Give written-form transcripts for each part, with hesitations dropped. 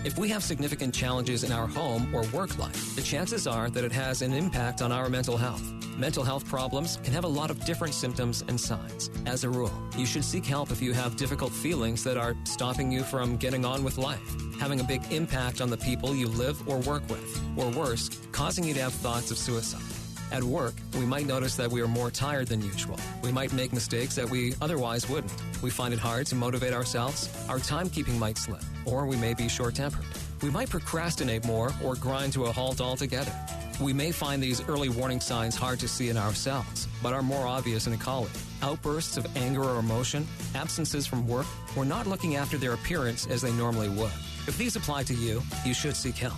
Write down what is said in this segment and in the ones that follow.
If we have significant challenges in our home or work life, the chances are that it has an impact on our mental health. Mental health problems can have a lot of different symptoms and signs. As a rule, you should seek help if you have difficult feelings that are stopping you from getting on with life, having a big impact on the people you live or work with, or worse, causing you to have thoughts of suicide. At work, we might notice that we are more tired than usual. We might make mistakes that we otherwise wouldn't. We find it hard to motivate ourselves. Our timekeeping might slip, or we may be short-tempered. We might procrastinate more or grind to a halt altogether. We may find these early warning signs hard to see in ourselves, but are more obvious in a colleague. Outbursts of anger or emotion, absences from work, or not looking after their appearance as they normally would. If these apply to you, you should seek help.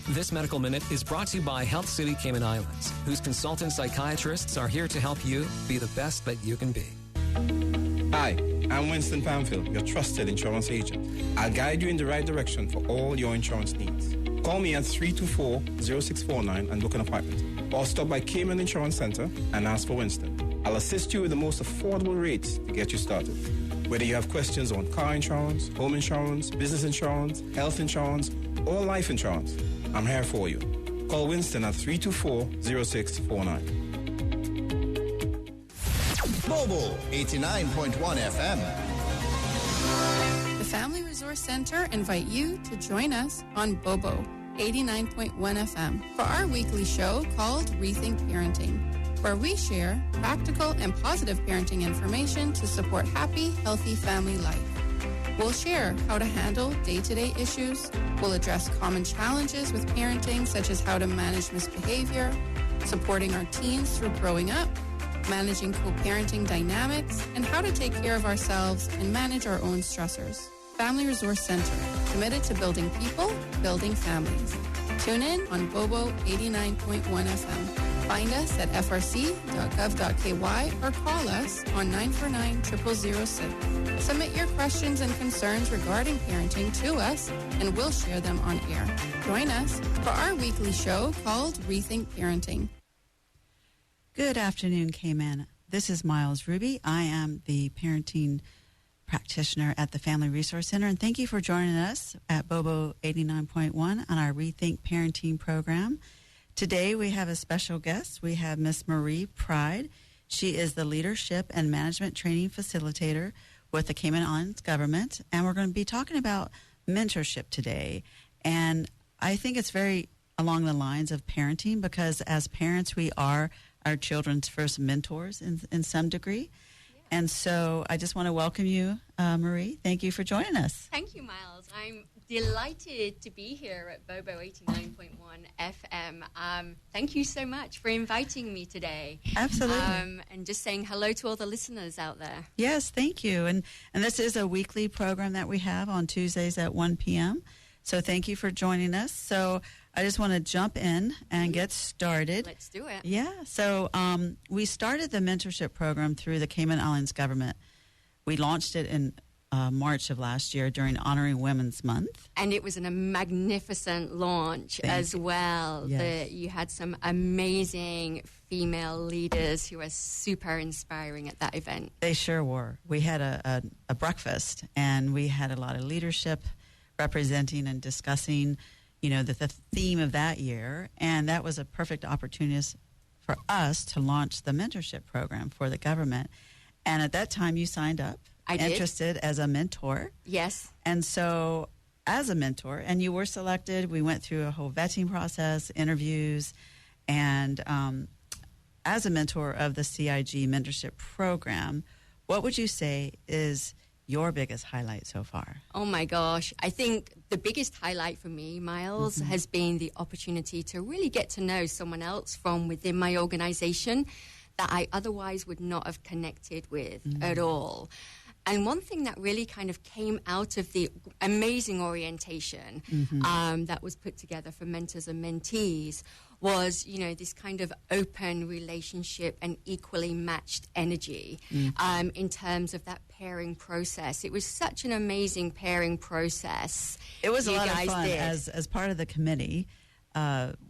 This Medical Minute is brought to you by Health City Cayman Islands, whose consultant psychiatrists are here to help you be the best that you can be. Hi, I'm Winston Pamfield, your trusted insurance agent. I'll guide you in the right direction for all your insurance needs. Call me at 324-0649 and book an appointment. Or stop by Cayman Insurance Center and ask for Winston. I'll assist you with the most affordable rates to get you started. Whether you have questions on car insurance, home insurance, business insurance, health insurance, or life insurance, I'm here for you. Call Winston at 324-0649. Mobile 89.1 FM. The Family Resource Center invite you to join us on Bobo 89.1 FM for our weekly show called Rethink Parenting, where we share practical and positive parenting information to support happy, healthy family life. We'll share how to handle day-to-day issues. We'll address common challenges with parenting, such as how to manage misbehavior, supporting our teens through growing up, managing co-parenting dynamics, and how to take care of ourselves and manage our own stressors. Family Resource Center, committed to building people, building families. Tune in on Bobo 89.1 FM. Find us at frc.gov.ky or call us on 949-0006. Submit your questions and concerns regarding parenting to us, and we'll share them on air. Join us for our weekly show called Rethink Parenting. Good afternoon, Cayman. This is Miles Ruby. I am the parenting practitioner at the Family Resource Center, and thank you for joining us at Bobo 89.1 on our Rethink Parenting program. Today we have a special guest. We have Miss Marie Pride. She is the Leadership and Management Training Facilitator with the Cayman Islands government, and we're going to be talking about mentorship today. And I think it's very along the lines of parenting, because as parents we are our children's first mentors in some degree. Yeah. And so I just want to welcome you, Marie. Thank you for joining us. Thank you, Miles. I'm delighted to be here at Bobo 89.1 FM. Thank you so much for inviting me today. Absolutely. And just saying hello to all the listeners out there. Yes, thank you. And this is a weekly program that we have on Tuesdays at 1 p.m. So thank you for joining us. So I just want to jump in and get started. Let's do it. Yeah. So we started the mentorship program through the Cayman Islands government. We launched it in March of last year during Honoring Women's Month. And it was a magnificent launch as well. Yes. You had some amazing female leaders who were super inspiring at that event. They sure were. We had a breakfast, and we had a lot of leadership representing and discussing, the theme of that year. And that was a perfect opportunity for us to launch the mentorship program for the government. And at that time, you signed up. I did. Interested as a mentor. Yes. And so as a mentor, and you were selected, we went through a whole vetting process, interviews, and as a mentor of the CIG mentorship program, what would you say is your biggest highlight so far? Oh my gosh. I think the biggest highlight for me, Miles, has been the opportunity to really get to know someone else from within my organization that I otherwise would not have connected with at all. And one thing that really kind of came out of the amazing orientation that was put together for mentors and mentees was, this kind of open relationship and equally matched energy in terms of that pairing process. It was such an amazing pairing process. It was a lot of fun as part of the committee.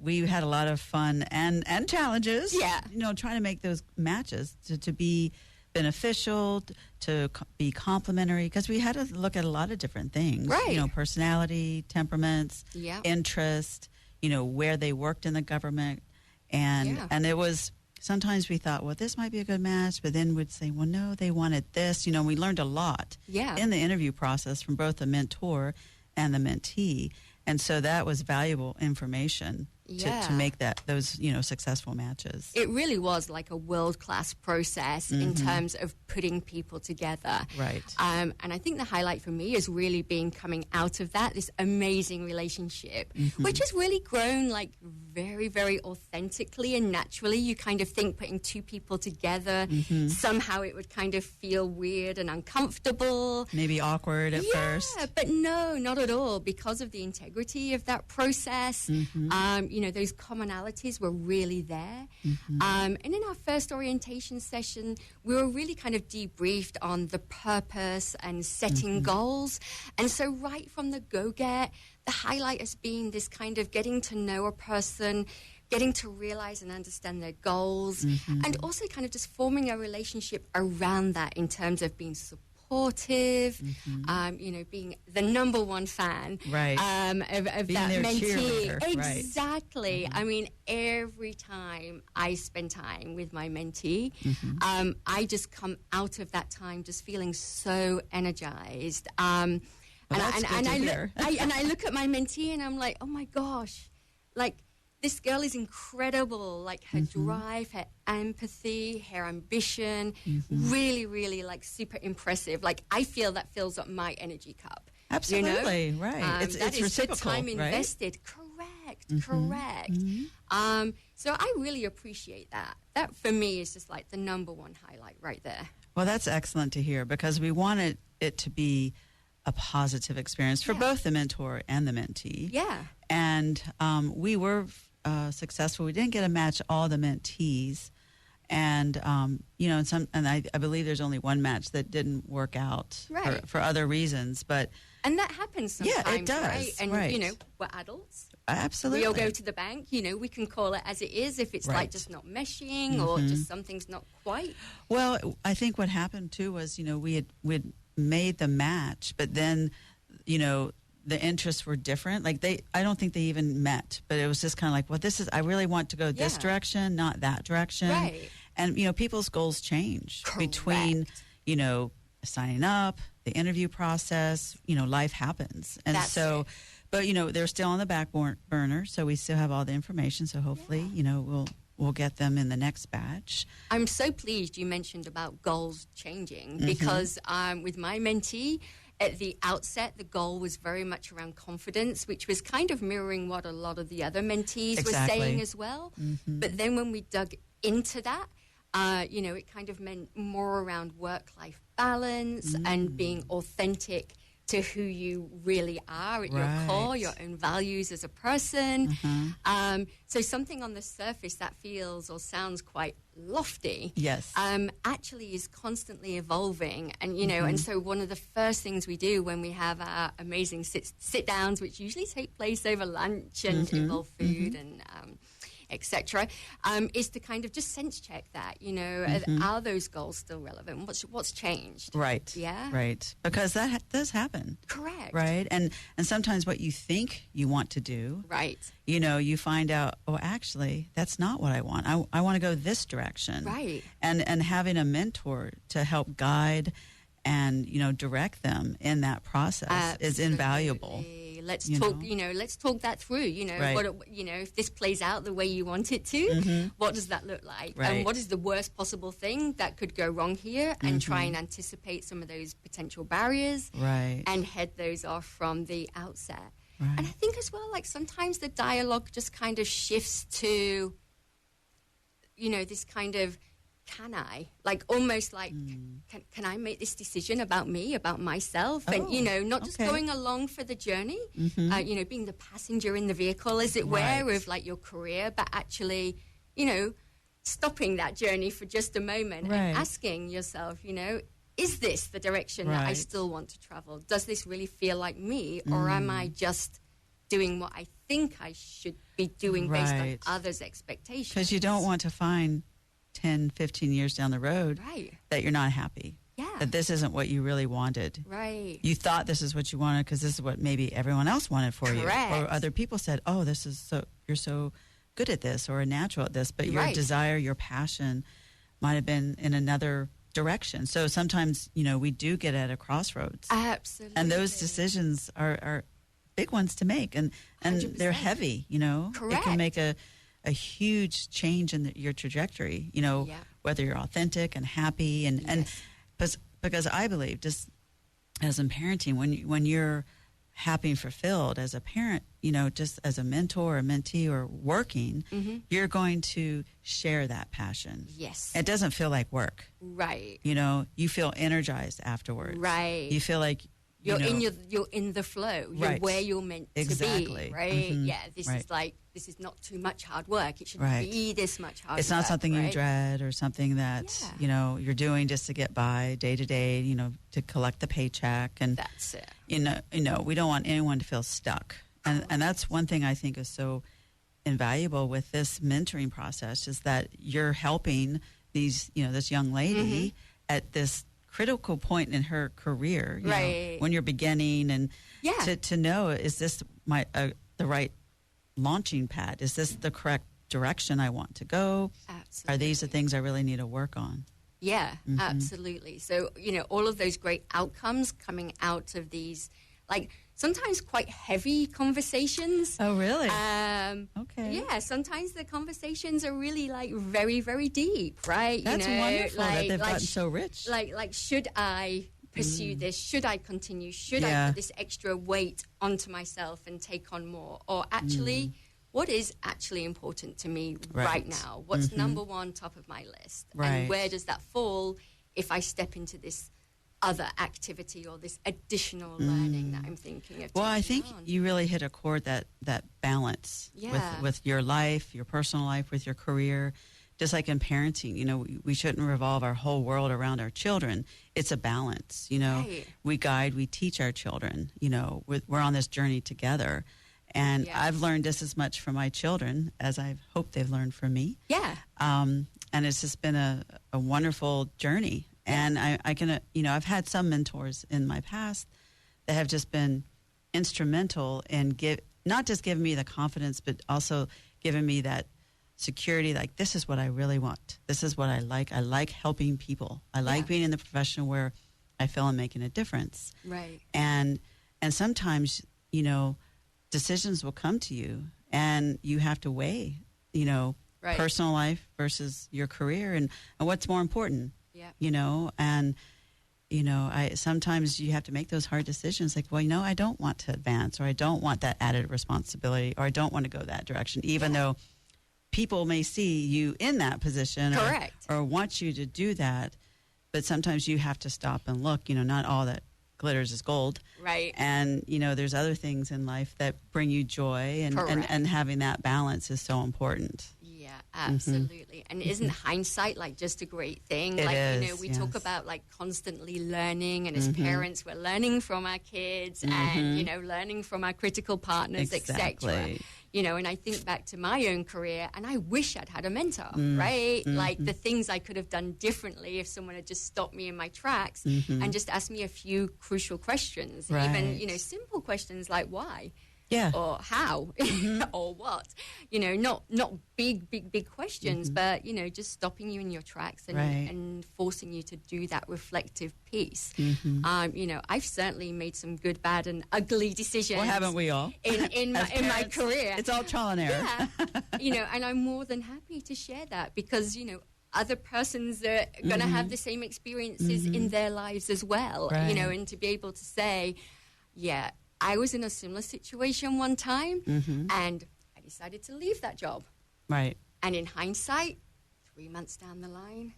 We had a lot of fun and challenges. Yeah. Trying to make those matches to be beneficial, to be complementary, because we had to look at a lot of different things. Right. Personality, temperaments, interest, where they worked in the government. And it was, sometimes we thought, well, this might be a good match, but then we'd say, well, no, they wanted this. We learned a lot in the interview process from both the mentor and the mentee. And so that was valuable information to make those successful matches. It really was like a world-class process in terms of putting people together. Right. And I think the highlight for me is really being coming out of that, this amazing relationship, which has really grown like very, very authentically and naturally. You kind of think putting two people together, somehow it would kind of feel weird and uncomfortable. Maybe awkward at first. Yeah, but no, not at all, because of the integrity of that process. Those commonalities were really there. And in our first orientation session, we were really kind of debriefed on the purpose and setting goals. And so right from the go-get, the highlight has been this kind of getting to know a person, getting to realize and understand their goals, and also kind of just forming a relationship around that in terms of being supportive, being the number one fan of being that their mentee. cheerleader. Exactly. I mean, every time I spend time with my mentee, I just come out of that time just feeling so energized. And I look at my mentee and I'm like, oh my gosh, like, this girl is incredible, like her drive, her empathy, her ambition, really, really like super impressive. Like I feel that fills up my energy cup. Absolutely, right. It's reciprocal, the time right? invested. Correct. So I really appreciate that. That for me is just like the number one highlight right there. Well, that's excellent to hear, because we wanted it to be a positive experience for both the mentor and the mentee. Yeah. And we were successful. We didn't get to match all the mentees, and I believe there's only one match that didn't work out for other reasons. And that happens sometimes. Yeah, it does. Right? And we're adults. Absolutely. We all go to the bank. We can call it as it is. If it's like just not meshing or just something's not quite. Well, I think what happened too was we'd made the match, but then the interests were different. Like I don't think they even met, but it was just kind of like, well, I really want to go this direction, not that direction. Right. And, people's goals change between, signing up, the interview process, life happens. And but, they're still on the back burner. So we still have all the information. So hopefully, we'll get them in the next batch. I'm so pleased you mentioned about goals changing, because with my mentee, at the outset, the goal was very much around confidence, which was kind of mirroring what a lot of the other mentees were saying as well. But then when we dug into that, it kind of meant more around work-life balance and being authentic to who you really are at your core, your own values as a person. So something on the surface that feels or sounds quite lofty, actually is constantly evolving. And, and so one of the first things we do when we have our amazing sit-downs, which usually take place over lunch and involve food and etc., is to kind of just sense check that, are those goals still relevant? What's changed? Right. Yeah. Right. Because that does happen. Correct. Right. And sometimes what you think you want to do, right, you find out, oh, actually, that's not what I want. I want to go this direction. Right. And having a mentor to help guide and, direct them in that process is invaluable. Let's talk. Let's talk that through. If this plays out the way you want it to, what does that look like? Right. And what is the worst possible thing that could go wrong here? And try and anticipate some of those potential barriers, right, and head those off from the outset. Right. And I think as well, like sometimes the dialogue just kind of shifts to, this kind of, can I? Like almost like, can I make this decision about me, about myself? And, not just going along for the journey, being the passenger in the vehicle, as it were, of like your career, but actually, stopping that journey for just a moment and asking yourself, is this the direction that I still want to travel? Does this really feel like me? Or am I just doing what I think I should be doing based on others' expectations? Because you don't want to find 10, 15 years down the road Right. that you're not happy. Yeah. That this isn't what you really wanted. Right. You thought this is what you wanted because this is what maybe everyone else wanted for you. Correct. Or other people said, oh, this is so, you're so good at this or natural at this. But your Right. desire, your passion might have been in another direction. So sometimes, we do get at a crossroads. Absolutely. And those decisions are big ones to make. And they're 100%. heavy, It Correct. can make a huge change in your trajectory, Yeah. whether you're authentic and happy. And because I believe, just as in parenting, when you're happy and fulfilled as a parent, just as a mentor or mentee or working, you're going to share that passion. Yes. It doesn't feel like work. Right. You feel energized afterwards. Right. You feel like You're in the flow. You're Right. where you're meant to Exactly. be, right? Mhm. Yeah, this is not too much hard work. It shouldn't Right. be this much hard work. it's not something you right? dread or something that, you're doing just to get by day to day, to collect the paycheck. And, That's it. we don't want anyone to feel stuck. And that's one thing I think is so invaluable with this mentoring process is that you're helping this young lady at this critical point in her career, Right. when you're beginning and Yeah. to know, is this the right launching pad? Is this the correct direction I want to go? Absolutely. Are these the things I really need to work on? Yeah, absolutely. So, all of those great outcomes coming out of these, sometimes quite heavy conversations. Oh, really? Okay. Yeah, sometimes the conversations are really, very, very deep, right? That's wonderful that they've gotten so rich. Like, should I pursue this? Should I continue? Should I Yeah. put this extra weight onto myself and take on more? Or actually, what is actually important to me right now? What's number one top of my list? Right. And where does that fall if I step into this other activity or this additional learning that I'm thinking of? Well, I taking think on? you really hit a chord that balance Yeah. with your life, your personal life, with your career. Just like in parenting, we shouldn't revolve our whole world around our children. It's a balance, Right. We guide, we teach our children, we're on this journey together. And Yes. I've learned just as much from my children as I hope they've learned from me. Yeah. And it's just been a wonderful journey. And I can, I've had some mentors in my past that have just been instrumental in not just giving me the confidence, but also giving me that security. Like, this is what I really want. This is what I like. I like helping people. I like being in the profession where I feel I'm making a difference. Right. And sometimes, decisions will come to you and you have to weigh, Right. personal life versus your career and what's more important. Yeah. Sometimes you have to make those hard decisions like, well, I don't want to advance, or I don't want that added responsibility, or I don't want to go that direction, even though people may see you in that position Correct. or want you to do that. But sometimes you have to stop and look, not all that glitters is gold. Right. And, there's other things in life that bring you joy, and having that balance is so important. Yeah, absolutely. And isn't hindsight just a great thing? It is, is, we yes. talk about constantly learning, and as parents, we're learning from our kids and, learning from our critical partners, Exactly. etc. And I think back to my own career, and I wish I'd had a mentor, right? Like the things I could have done differently if someone had just stopped me in my tracks and just asked me a few crucial questions, Right. even, simple questions like why. Yeah. Or how, or what, not big questions, but, just stopping you in your tracks and, Right. and forcing you to do that reflective piece. I've certainly made some good, bad, and ugly decisions. Well, haven't we all? In my parents, career. It's all trial and error. Yeah. And I'm more than happy to share that because, other persons are going to have the same experiences in their lives as well, Right. and to be able to say, yeah, I was in a similar situation one time and I decided to leave that job. Right. And in hindsight, 3 months down the line,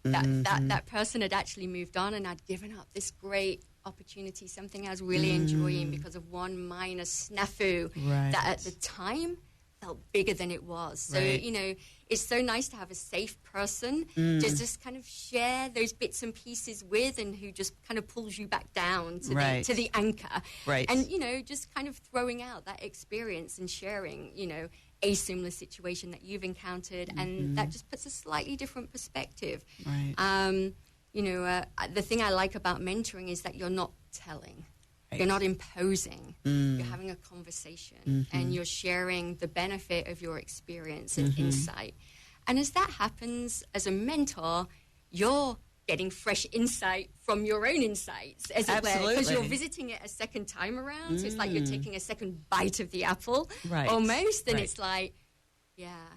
that person had actually moved on and I'd given up this great opportunity, something I was really enjoying because of one minor snafu Right. that at the time felt bigger than it was. So, Right. you know, it's so nice to have a safe person to just kind of share those bits and pieces with, and who just kind of pulls you back down to, Right. the anchor. Right. And, you know, just kind of throwing out that experience and sharing, you know, a similar situation that you've encountered. And that just puts a slightly different perspective. Right. You know, the thing I like about mentoring is that you're not telling. Right. You're not imposing. You're having a conversation and you're sharing the benefit of your experience and insight. And as that happens, as a mentor, you're getting fresh insight from your own insights, as it were, because Absolutely. you're visiting it a second time around. So it's like you're taking a second bite of the apple, Right. almost. And Right. it's like, yeah.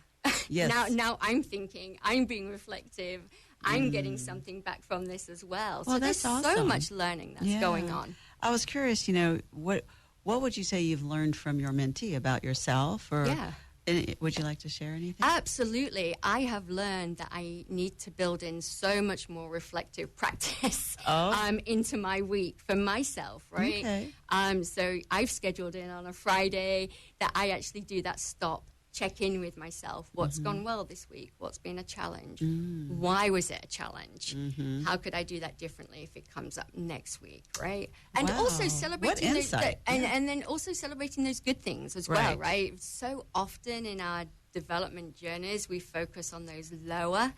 Yes. Now I'm thinking, I'm being reflective. I'm getting something back from this as well. Well, So there's that's so awesome. much learning that's Yeah. going on. I was curious, you know, what would you say you've learned from your mentee about yourself? Or Yeah. would you like to share anything? Absolutely. I have learned that I need to build in so much more reflective practice into my week for myself, right? Okay. So I've scheduled in on a Friday that I actually do that stop, check in with myself. What's gone well this week? What's been a challenge? Why was it a challenge? How could I do that differently if it comes up next week, right? And Wow. also What celebrating those, insight. and then also celebrating those good things as well, right? So often in our development journeys, we focus on those lower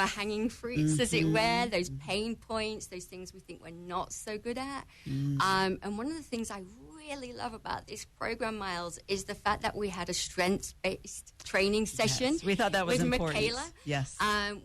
hanging fruits, as it were, those pain points, those things we think we're not so good at. And one of the things I really love about this program, Miles, is the fact that we had a strengths-based training session. Yes, we thought that was with important. Michaela, Yes.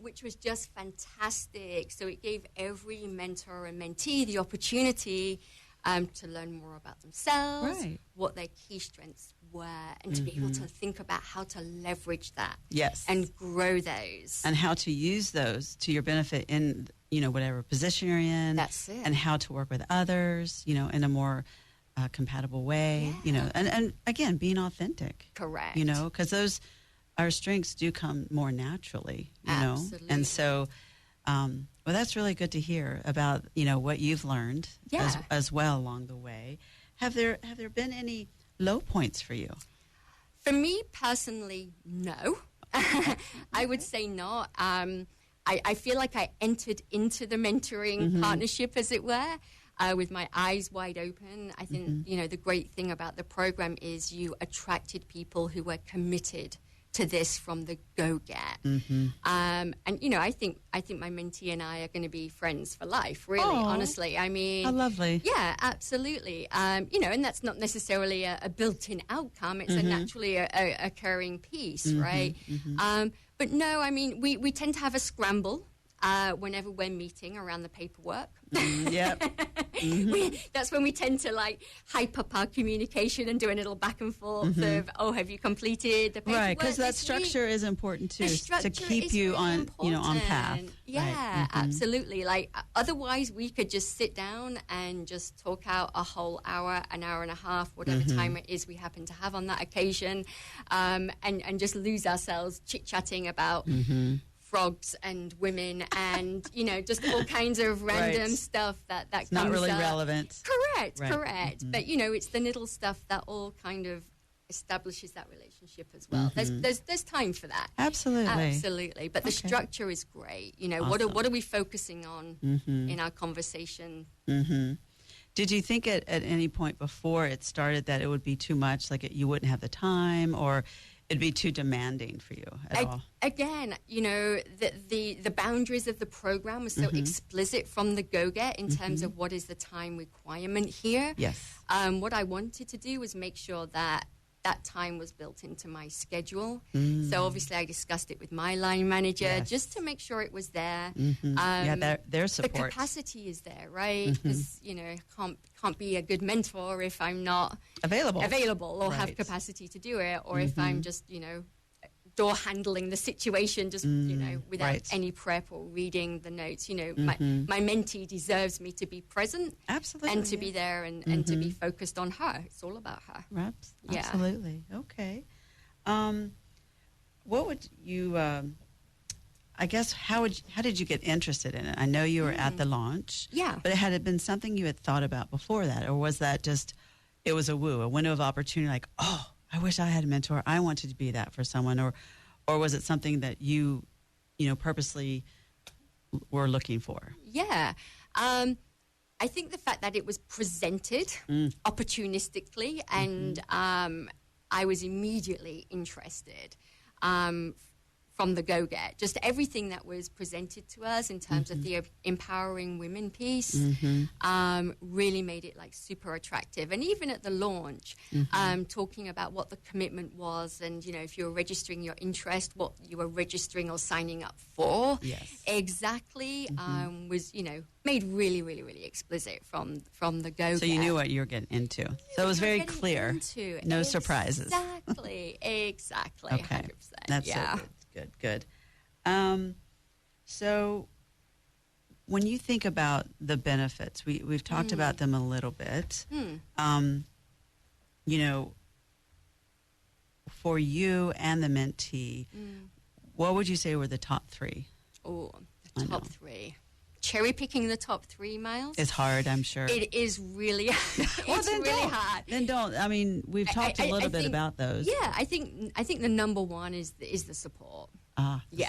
which was just fantastic. So it gave every mentor and mentee the opportunity to learn more about themselves, Right. what their key strengths were, and to be able to think about how to leverage that Yes. and grow those. And how to use those to your benefit in, you know, whatever position you're in. That's it. And how to work with others, you know, in a more compatible way, you know, and again, being authentic. Correct. You know, because our strengths do come more naturally, you know. Absolutely. And so, well, that's really good to hear about, you know, what you've learned as well along the way. Have there been any low points for you? For me personally, no. I would say not. I feel like I entered into the mentoring partnership, as it were, with my eyes wide open. I think, you know, the great thing about the program is you attracted people who were committed to this from the go-get. And, you know, I think my mentee and I are going to be friends for life, really, honestly. I mean... How lovely. Yeah, absolutely. You know, and that's not necessarily a built-in outcome. It's a naturally occurring piece, right? But no, I mean, we tend to have a scramble whenever we're meeting around the paperwork. Yep. That's when we tend to like hype up our communication and do a little back and forth of, have you completed the paperwork? Right, because that this week? structure is important too, to Structure keep is you really on, you know, on path. important. Yeah, Right. absolutely. Like otherwise, we could just sit down and just talk out a whole hour, an hour and a half, whatever time it is we happen to have on that occasion, and just lose ourselves chit chatting about frogs and women and, you know, just all kinds of random stuff that It's comes not really up. relevant. Correct, Right. correct. But, you know, it's the little stuff that all kind of establishes that relationship as well. There's time for that. Absolutely. Absolutely. But the structure is great. You know, what are we focusing on in our conversation? Did you think at any point before it started that it would be too much, like you wouldn't have the time, or it'd be too demanding for you at all? Again, you know, the boundaries of the program were so explicit from the go-get in terms of what is the time requirement here. Yes. What I wanted to do was make sure that time was built into my schedule. So obviously I discussed it with my line manager just to make sure it was there. Their support. The capacity is there, right? Because, you know, can't be a good mentor if I'm not available or have capacity to do it, or if I'm just, you know, door handling the situation, just, you know, without any prep or reading the notes. You know, my mentee deserves me to be present. Absolutely. And to be there and to be focused on her. It's all about her. Absolutely. Okay. What would you, I guess, how did you get interested in it? I know you were at the launch. Yeah. But had it been something you had thought about before that? Or was that just, it was a window of opportunity, like, I wish I had a mentor. I wanted to be that for someone. Or was it something that you purposely were looking for? Yeah. I think the fact that it was presented opportunistically and I was immediately interested from the go-get. Just everything that was presented to us in terms of the empowering women piece really made it like super attractive. And even at the launch, talking about what the commitment was and, if you were registering your interest, what you were registering or signing up for. Yes. Exactly. Was, made really, really, really explicit from the go-get. So you knew what you were getting into. So it was very clear. No surprises. Exactly. Okay. 100%. That's so good. So when you think about the benefits, we've talked about them a little bit. For you and the mentee, what would you say were the top three? Oh, the top three. Cherry picking the top three, Miles? It's hard, I'm sure. It is really, hard. Then don't. I mean, we've talked a little bit about those. Yeah, I think the number one is the support.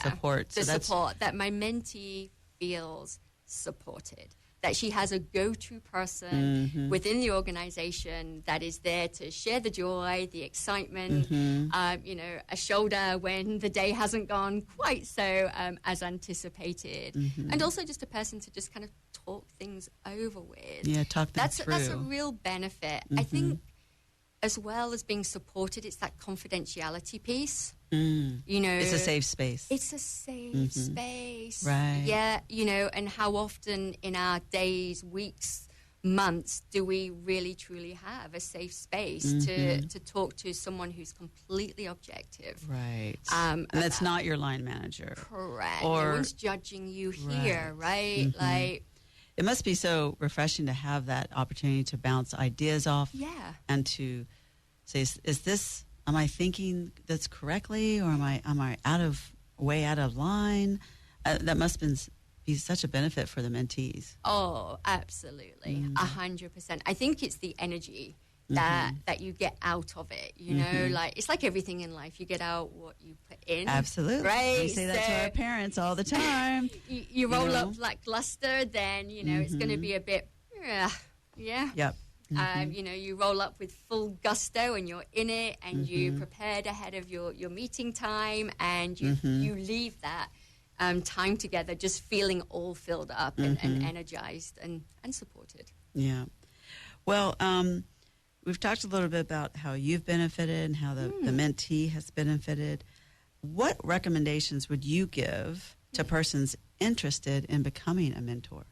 Support. The support, that my mentee feels supported, that she has a go-to person within the organization that is there to share the joy, the excitement, a shoulder when the day hasn't gone quite so as anticipated, and also just a person to just kind of talk things over with. Yeah, talk them through. That's a real benefit. I think as well as being supported, it's that confidentiality piece. It's a safe space. It's a safe space. Right. Yeah, and how often in our days, weeks, months do we really truly have a safe space to talk to someone who's completely objective. Right. And that's not your line manager. Correct. Or, no one's judging you here, right? Like, it must be so refreshing to have that opportunity to bounce ideas off. Yeah. And to say, am I thinking this correctly, or am I way out of line? That must be such a benefit for the mentees. Oh, absolutely, 100%. I think it's the energy that you get out of it. Like it's like everything in life, you get out what you put in. Absolutely, right. We say that to our parents all the time. you roll up lackluster, then it's going to be a bit, yeah. Yep. You roll up with full gusto and you're in it and you prepared ahead of your meeting time and you leave that time together just feeling all filled up and energized and supported. Yeah. Well, we've talked a little bit about how you've benefited and how the mentee has benefited. What recommendations would you give to persons interested in becoming a mentor?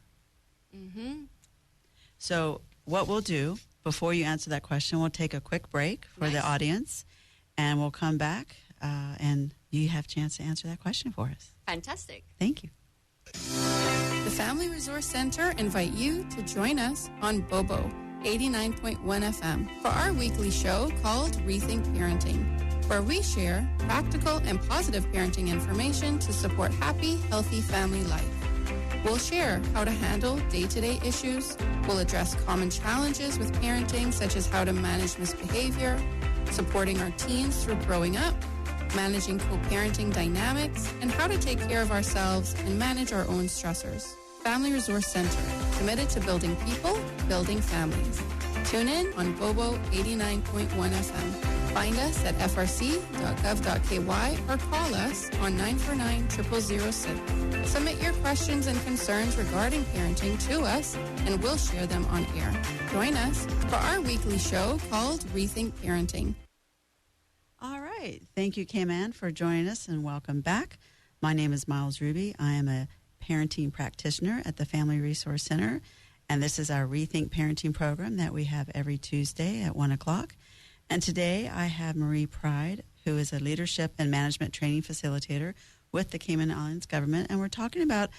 So what we'll do, before you answer that question, we'll take a quick break for the audience, and we'll come back, and you have a chance to answer that question for us. Fantastic. Thank you. The Family Resource Center invite you to join us on Bobo 89.1 FM for our weekly show called Rethink Parenting, where we share practical and positive parenting information to support happy, healthy family life. We'll share how to handle day-to-day issues. We'll address common challenges with parenting, such as how to manage misbehavior, supporting our teens through growing up, managing co-parenting dynamics, and how to take care of ourselves and manage our own stressors. Family Resource Center, committed to building people, building families. Tune in on Bobo 89.1 FM. Find us at frc.gov.ky or call us on 949-0006. Submit your questions and concerns regarding parenting to us, and we'll share them on air. Join us for our weekly show called Rethink Parenting. All right. Thank you, K-Man, for joining us, and welcome back. My name is Miles Ruby. I am a parenting practitioner at the Family Resource Center, and this is our Rethink Parenting program that we have every Tuesday at 1 o'clock. And today I have Marie Pride, who is a leadership and management training facilitator with the Cayman Islands government, and we're talking about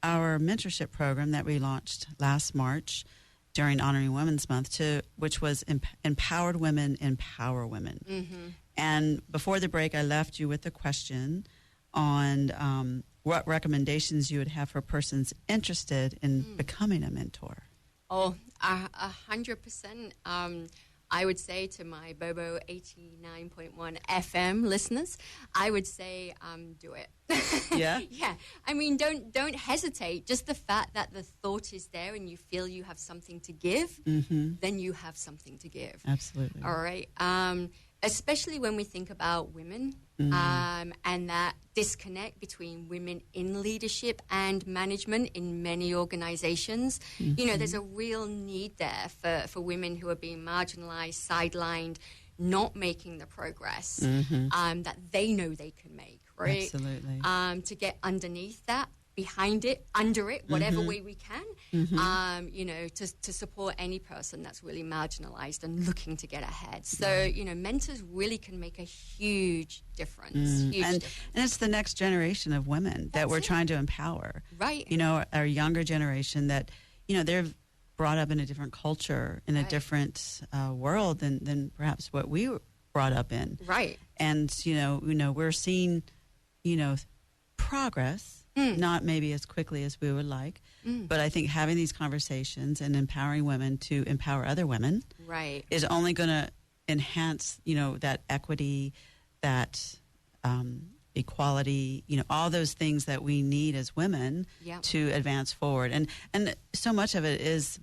our mentorship program that we launched last March during Honoring Women's Month, which was Empowered Women, Empower Women. And before the break, I left you with a question on what recommendations you would have for persons interested in becoming a mentor. Oh, 100%. I would say to my Bobo 89.1 FM listeners, I would say do it. Yeah? Yeah. I mean, don't hesitate. Just the fact that the thought is there and you feel you have something to give, then you have something to give. Absolutely. All right. Especially when we think about women and that disconnect between women in leadership and management in many organizations. You know, there's a real need there for women who are being marginalized, sidelined, not making the progress that they know they can make, right? Absolutely. To get underneath that, behind it, under it, whatever way we can, you know, to support any person that's really marginalized and looking to get ahead. So, you know, mentors really can make a huge difference. And it's the next generation of women that we're trying to empower. Right. You know, our younger generation that, you know, they're brought up in a different culture, in a different world than perhaps what we were brought up in. Right. And, you know, we're seeing, you know, progress. Not maybe as quickly as we would like, but I think having these conversations and empowering women to empower other women is only going to enhance, you know, that equity, that equality, you know, all those things that we need as women to advance forward. And so much of it is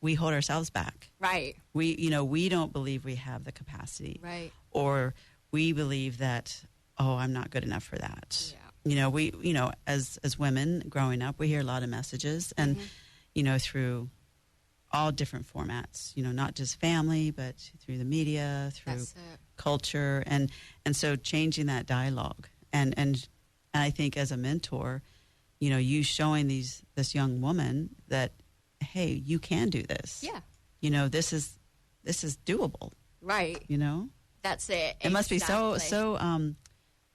we hold ourselves back. Right. We don't believe we have the capacity. Right. Or we believe that, I'm not good enough for that. Yeah. You know, as women growing up, we hear a lot of messages and, you know, through all different formats, you know, not just family, but through the media, through culture. And so changing that dialogue. And I think as a mentor, you know, you showing this young woman that, hey, you can do this. Yeah. You know, this is doable. Right. You know? That's it. It must be so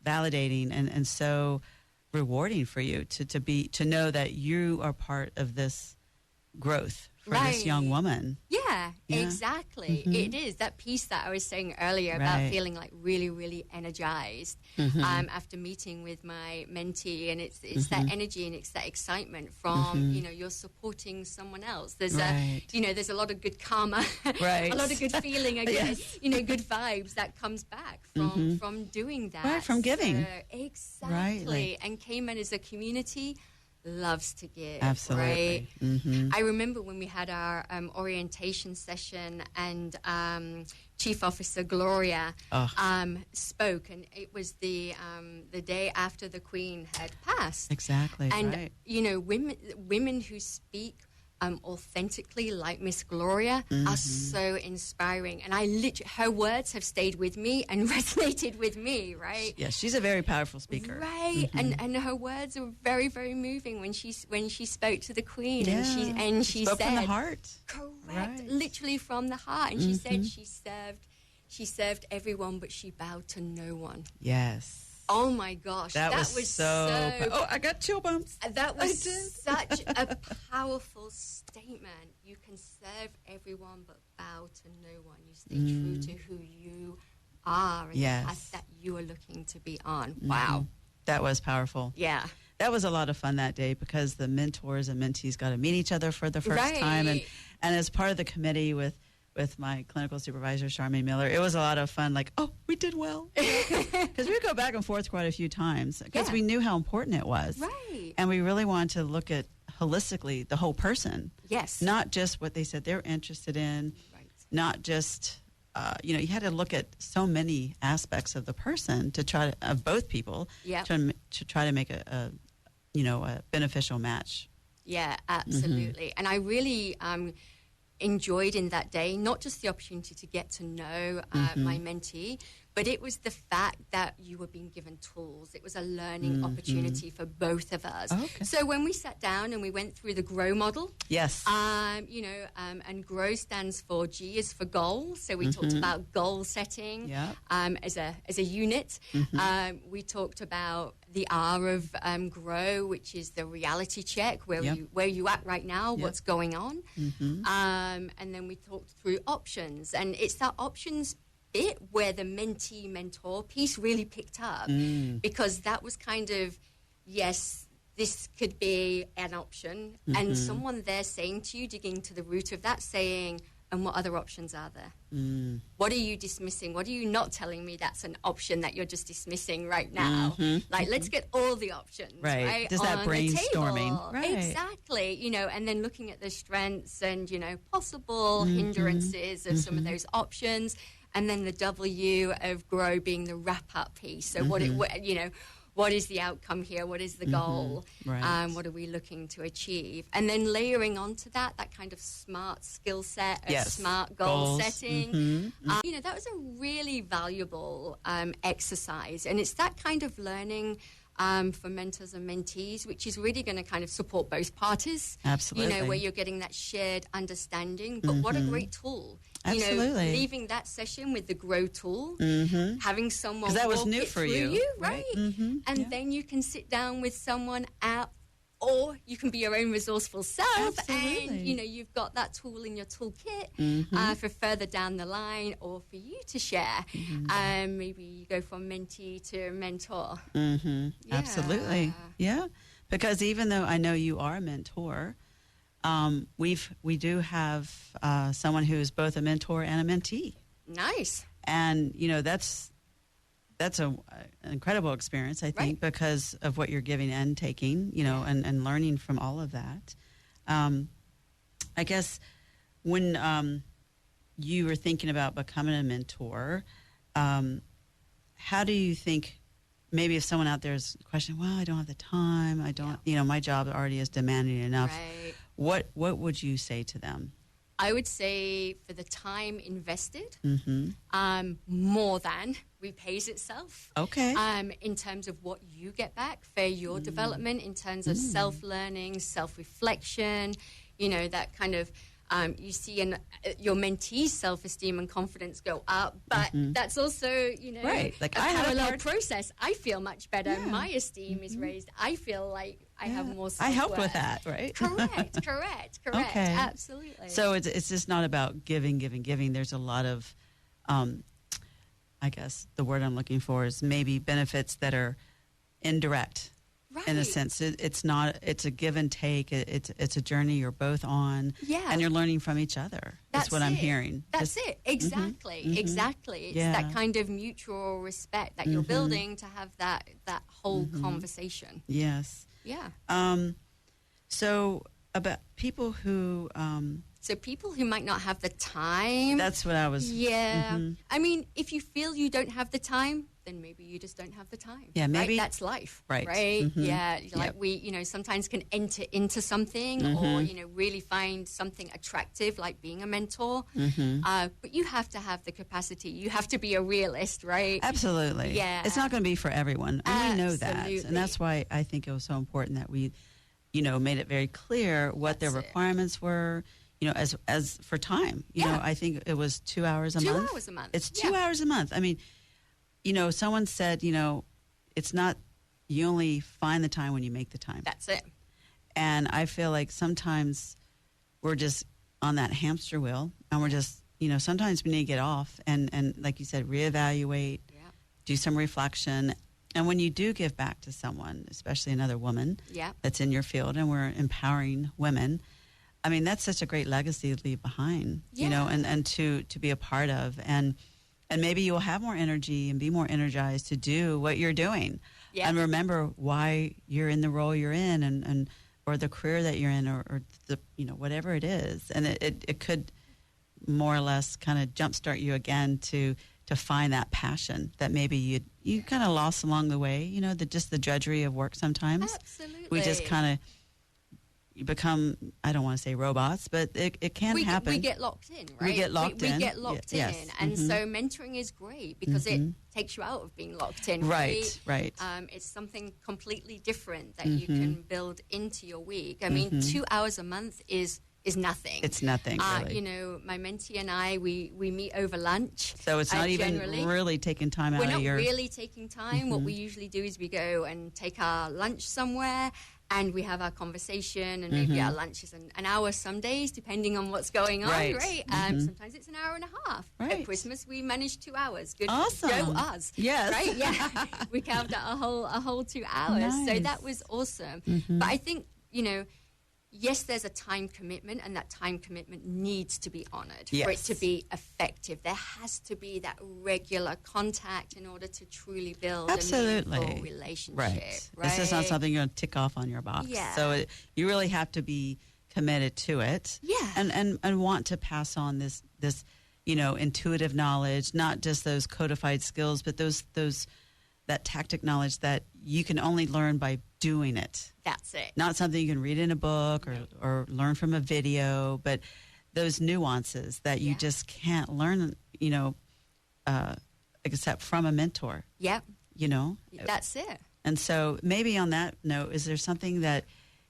validating and so rewarding for you to know that you are part of this growth for this young woman. Yeah, exactly. It is that piece that I was saying earlier about feeling like really, really energized after meeting with my mentee, and it's that energy and it's that excitement from you know, you're supporting someone else. There's there's a lot of good karma, a lot of good feeling, I guess. You know, good vibes that comes back from doing that, from giving. Exactly, and Cayman is a community. Loves to give. Absolutely. Right? I remember when we had our orientation session and Chief Officer Gloria spoke, and it was the day after the Queen had passed. Exactly. And you know, women who speak authentically like Miss Gloria are so inspiring, and her words have stayed with me and resonated with me. Right? Yes, she's a very powerful speaker. Right, and her words are very, very moving when she spoke to the Queen, and she spoke said from the heart. Correct, literally from the heart, and she said she served everyone, but she bowed to no one. Yes. Oh my gosh, that was so I got chill bumps. That was such a powerful statement. You can serve everyone but bow to no one. You stay true to who you are and the path that you are looking to be on. Wow. That was powerful. Yeah. That was a lot of fun that day because the mentors and mentees got to meet each other for the first time. And as part of the committee with my clinical supervisor, Charmaine Miller, it was a lot of fun. Like, we did well. Because we would go back and forth quite a few times because we knew how important it was. Right. And we really wanted to look at holistically the whole person. Yes. Not just what they said they're interested in. Right. Not just, you had to look at so many aspects of the person to try to, of both people, to try to make a beneficial match. Yeah, absolutely. And I really enjoyed in that day, not just the opportunity to get to know my mentee, but it was the fact that you were being given tools. It was a learning opportunity for both of us. Okay. So when we sat down and we went through the GROW model, and GROW stands for G is for goal. So we talked about goal setting as a unit. We talked about the R of GROW, which is the reality check, where you at right now, what's going on. And then we talked through options, and it's that options bit where the mentee-mentor piece really picked up, because that was kind of, yes, this could be an option, and someone there saying to you, digging to the root of that, saying, and what other options are there? What are you dismissing? What are you not telling me that's an option that you're just dismissing right now? Like, let's get all the options, right? Just that brainstorming. Right. Exactly. You know, and then looking at the strengths and, you know, possible hindrances of some of those options. And then the W of grow being the wrap-up piece. So what is the outcome here? What is the goal? Right. What are we looking to achieve? And then layering onto that kind of smart skill set of smart goal setting. You know, that was a really valuable exercise. And it's that kind of learning for mentors and mentees, which is really going to kind of support both parties. Absolutely. You know, where you're getting that shared understanding. But what a great tool. Absolutely. You know, leaving that session with the grow tool, having someone because that was walk new it for through you, right? And then you can sit down with someone out, or you can be your own resourceful self. Absolutely. And you know, you've got that tool in your toolkit for further down the line, or for you to share. Maybe you go from mentee to mentor. Absolutely, yeah. Because even though I know you are a mentor, we do have someone who is both a mentor and a mentee. Nice. And you know, that's an incredible experience, I think, because of what you're giving and taking, you know, and learning from all of that. I guess when you were thinking about becoming a mentor, how do you think, maybe if someone out there is questioning, well, I don't have the time, I don't, you know, my job already is demanding enough. Right. What would you say to them? I would say for the time invested, more than repays itself. Okay. In terms of what you get back for your development, in terms of self-learning, self-reflection, you know, that kind of, you see your mentee's self-esteem and confidence go up, but that's also, you know, like a I have parallel process. I feel much better. My esteem is raised. I feel like I have more self-worth. I helped with that, right? Correct. Okay. Absolutely. So it's just not about giving. There's a lot of, I guess the word I'm looking for is maybe benefits that are indirect. Right. In a sense, it's not. It's a give and take. It's a journey you're both on, and you're learning from each other. That's what I'm hearing. That's it. Exactly. Exactly. It's that kind of mutual respect that you're building to have that whole conversation. Yes. Yeah. So about people who. So people who might not have the time. That's what I was. Yeah. I mean, if you feel you don't have the time, then maybe you just don't have the time. Yeah, maybe. Right? That's life. Right. Yeah. Like we, you know, sometimes can enter into something or, you know, really find something attractive, like being a mentor. But you have to have the capacity. You have to be a realist, right? Absolutely. Yeah. It's not going to be for everyone. And we know that. And that's why I think it was so important that we, you know, made it very clear what their requirements were. You know, as for time, you know, I think it was 2 hours a month. 2 hours a month. It's 2 hours a month. I mean, you know, someone said, you know, it's not, you only find the time when you make the time. That's it. And I feel like sometimes we're just on that hamster wheel and we're just, you know, sometimes we need to get off and like you said, reevaluate, do some reflection. And when you do give back to someone, especially another woman that's in your field, and we're empowering women, I mean, that's such a great legacy to leave behind, you know, and to be a part of. And maybe you'll have more energy and be more energized to do what you're doing. And remember why you're in the role you're in and or the career that you're in or the, you know, whatever it is. And it could more or less kind of jumpstart you again to find that passion that maybe you kind of lost along the way, you know, just the drudgery of work sometimes. Absolutely. We just kind of become, I don't want to say robots, but it can happen. We get locked in, right? We get locked in. We get locked in. And so mentoring is great because it takes you out of being locked in, right? Right. It's something completely different that you can build into your week. I mean, 2 hours a month is nothing. It's nothing, really. You know, my mentee and I, we meet over lunch. So it's not even really taking time out of your... We're not really taking time. What we usually do is we go and take our lunch somewhere and we have our conversation, and maybe our lunch is an hour some days, depending on what's going on, right? Sometimes it's an hour and a half. Right. At Christmas, we managed 2 hours. Good. Awesome. Go us. Yes. Right? Yeah. We carved out a whole 2 hours. Nice. So that was awesome. But I think, you know, yes, there's a time commitment, and that time commitment needs to be honored Yes. for it to be effective. There has to be that regular contact in order to truly build Absolutely. a meaningful relationship. Right. This is not something you're going to tick off on your box. Yeah. So you really have to be committed to it. Yeah. And want to pass on this intuitive knowledge, not just those codified skills, but that tactic knowledge that you can only learn by doing it. That's it. Not something you can read in a book or learn from a video, but those nuances that you just can't learn, except from a mentor. Yep. That's it. And so maybe on that note, is there something that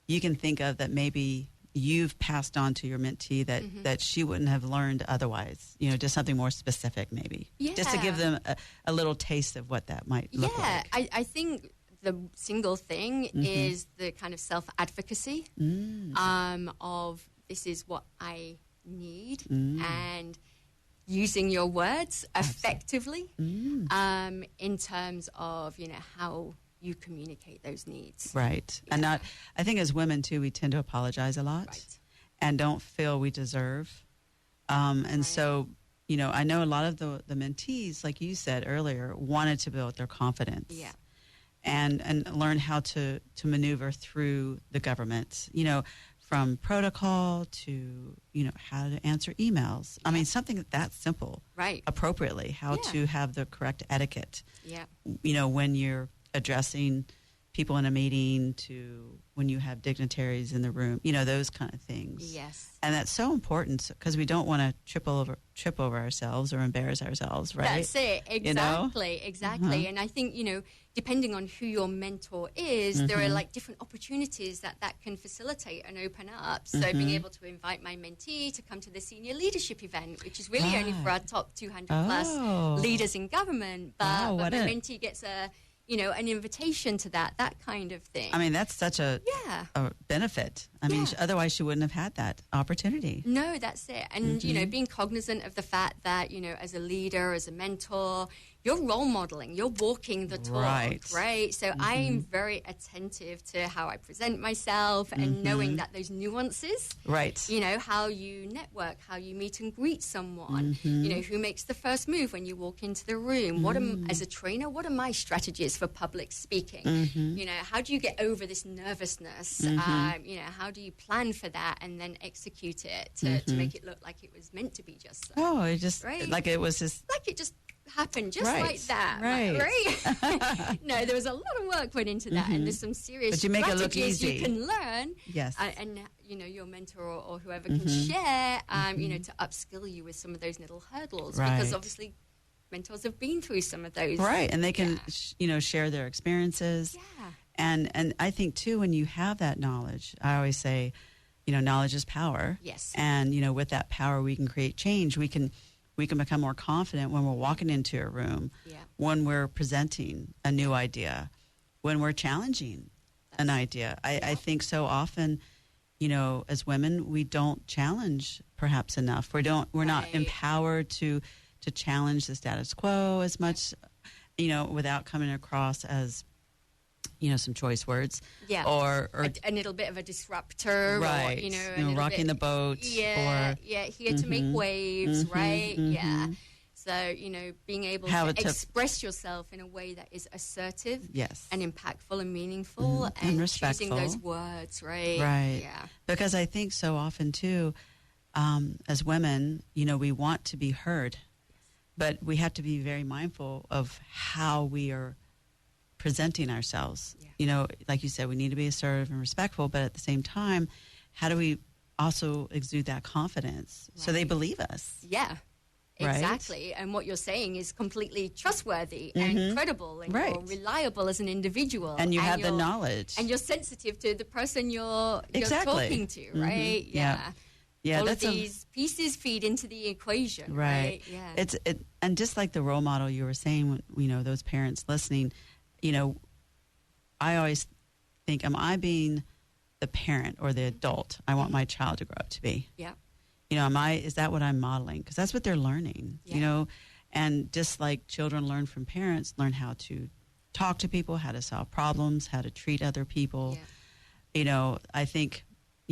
you can think of that maybe you've passed on to your mentee that she wouldn't have learned otherwise? Just something more specific maybe. Yeah. Just to give them a little taste of what that might look like. I think the single thing is the kind of self-advocacy of this is what I need and using your words effectively in terms of, how you communicate those needs. Right. Yeah. And I think as women too, we tend to apologize a lot and don't feel we deserve. So, I know a lot of the mentees, like you said earlier, wanted to build their confidence. Yeah. And learn how to maneuver through the government, from protocol to, how to answer emails. I mean, something that's simple. Right. Appropriately, how to have the correct etiquette. Yeah. When you're addressing people in a meeting to when you have dignitaries in the room, those kind of things. Yes. And that's so important because we don't want to trip over ourselves or embarrass ourselves, right? That's it. Exactly. Exactly. And I think, depending on who your mentor is, there are like different opportunities that can facilitate and open up. So being able to invite my mentee to come to the senior leadership event, which is really only for our top 200 plus leaders in government, but my mentee gets an invitation to that kind of thing. I mean, that's such a benefit. I mean, otherwise she wouldn't have had that opportunity. No, that's it. And, being cognizant of the fact that, as a leader, as a mentor, you're role modeling, you're walking the talk, right? So I'm very attentive to how I present myself and knowing that those nuances, how you network, how you meet and greet someone, who makes the first move when you walk into the room. As a trainer, what are my strategies for public speaking? How do you get over this nervousness? How do you plan for that and then execute it to make it look like it was meant to be just so? Oh, it just, like it was just... Like it just happened just like that. Right. No, there was a lot of work went into that, and there's some serious but you make it look easy. You can learn. Yes. And your mentor or whoever can share, to upskill you with some of those little hurdles. Because obviously mentors have been through some of those. Right, and they can, share their experiences. Yeah. And I think, too, when you have that knowledge, I always say, knowledge is power. Yes. And, with that power, we can create change. We can become more confident when we're walking into a room, when we're presenting a new idea, when we're challenging an idea. I think so often, as women, we don't challenge perhaps enough. We're not empowered to challenge the status quo as much, without coming across as, some choice words. Yeah. Or a little bit of a disruptor. Right. Or, rocking the boat. Yeah. Here to make waves, right? Yeah. So, being able to express yourself in a way that is assertive and impactful and meaningful and respectful. Choosing those words, right? Right. Yeah. Because I think so often, too, as women, we want to be heard, but we have to be very mindful of how we are presenting ourselves. Like you said, we need to be assertive and respectful, but at the same time, how do we also exude that confidence so they believe us? Yeah, exactly. And what you're saying is completely trustworthy and credible, and you're reliable as an individual. And you have the knowledge. And you're sensitive to the person you're talking to, right? Yeah, all of these pieces feed into the equation, right? Yeah. And just like the role model you were saying, those parents listening, I always think, am I being the parent or the adult I want my child to grow up to be? Yeah. Is that what I'm modeling? Because that's what they're learning, and just like children learn from parents, learn how to talk to people, how to solve problems, how to treat other people. Yeah. I think,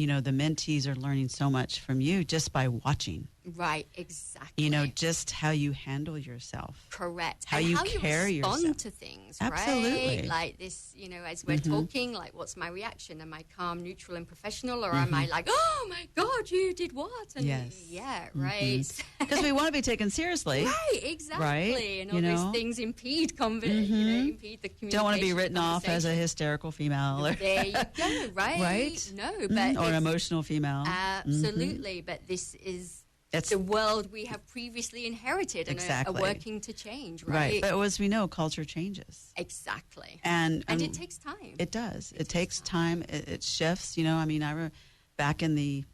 the mentees are learning so much from you just by watching. Right, exactly. Just how you handle yourself. Correct. How and you how carry you respond yourself. to things, Absolutely. right? Like this, as we're talking, like, what's my reaction? Am I calm, neutral, and professional? Or am I like, oh, my God, you did what? And Yes. yeah, right. Because we want to be taken seriously. Right, exactly. Right? And all those things impede impede the communication. Don't want to be written off as a conversation. hysterical female. Or There you go, right? Right? No, but or an it's- emotional female. Absolutely, but this is It's the world we have previously inherited and Exactly. are working to change, right. right? But as we know, culture changes. Exactly. And it takes time. It does. It takes takes time. It shifts. I remember back in the